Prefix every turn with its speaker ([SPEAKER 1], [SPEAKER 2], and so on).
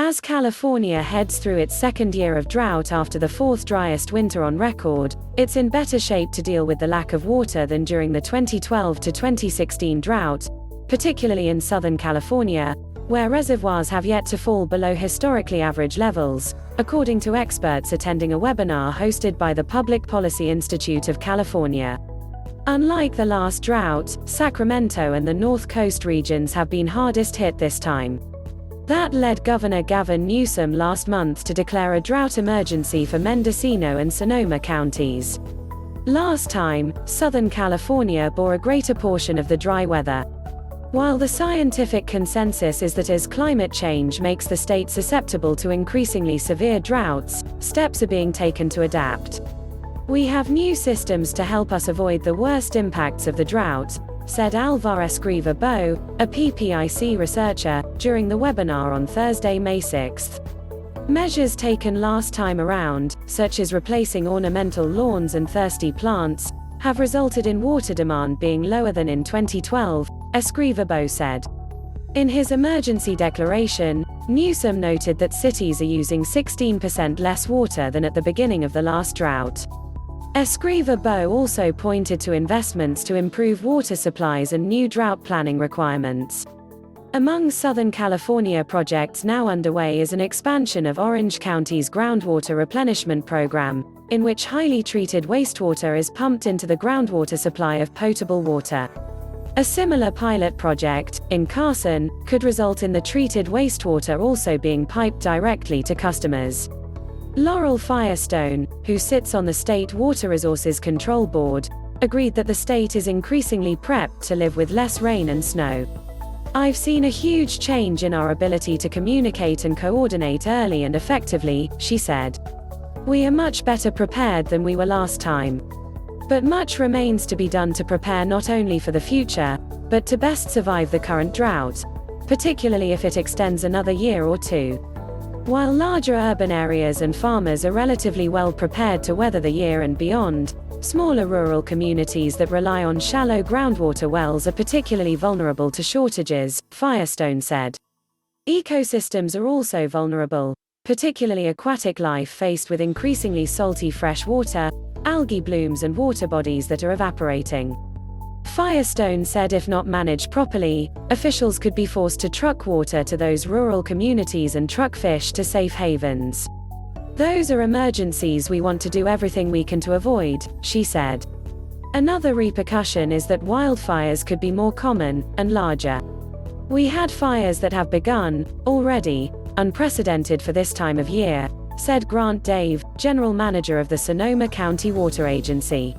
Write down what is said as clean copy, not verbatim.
[SPEAKER 1] As California heads through its second year of drought after the fourth driest winter on record, it's in better shape to deal with the lack of water than during the 2012 to 2016 drought, particularly in Southern California, where reservoirs have yet to fall below historically average levels, according to experts attending a webinar hosted by the Public Policy Institute of California. Unlike the last drought, Sacramento and the North Coast regions have been hardest hit this time. That led Governor Gavin Newsom last month to declare a drought emergency for Mendocino and Sonoma counties. Last time, Southern California bore a greater portion of the dry weather. While the scientific consensus is that as climate change makes the state susceptible to increasingly severe droughts, steps are being taken to adapt. We have new systems to help us avoid the worst impacts of the drought, said Alvar Escriva-Bou, a PPIC researcher, during the webinar on Thursday, May 6. Measures taken last time around, such as replacing ornamental lawns and thirsty plants, have resulted in water demand being lower than in 2012, Escriva-Bou said. In his emergency declaration, Newsom noted that cities are using 16% less water than at the beginning of the last drought. Escriva-Bou also pointed to investments to improve water supplies and new drought planning requirements. Among Southern California projects now underway is an expansion of Orange County's groundwater replenishment program, in which highly treated wastewater is pumped into the groundwater supply of potable water. A similar pilot project, in Carson, could result in the treated wastewater also being piped directly to customers. Laurel Firestone, who sits on the State Water Resources Control Board, agreed that the state is increasingly prepped to live with less rain and snow. "I've seen a huge change in our ability to communicate and coordinate early and effectively," she said. "We are much better prepared than we were last time. But much remains to be done to prepare not only for the future, but to best survive the current drought, particularly if it extends another year or two." While larger urban areas and farmers are relatively well prepared to weather the year and beyond, smaller rural communities that rely on shallow groundwater wells are particularly vulnerable to shortages, Firestone said. Ecosystems are also vulnerable, particularly aquatic life faced with increasingly salty fresh water, algae blooms and water bodies that are evaporating. Firestone said if not managed properly, officials could be forced to truck water to those rural communities and truck fish to safe havens. "Those are emergencies we want to do everything we can to avoid," she said. Another repercussion is that wildfires could be more common and larger. "We had fires that have begun, already, unprecedented for this time of year," said Grant Dave, general manager of the Sonoma County Water Agency.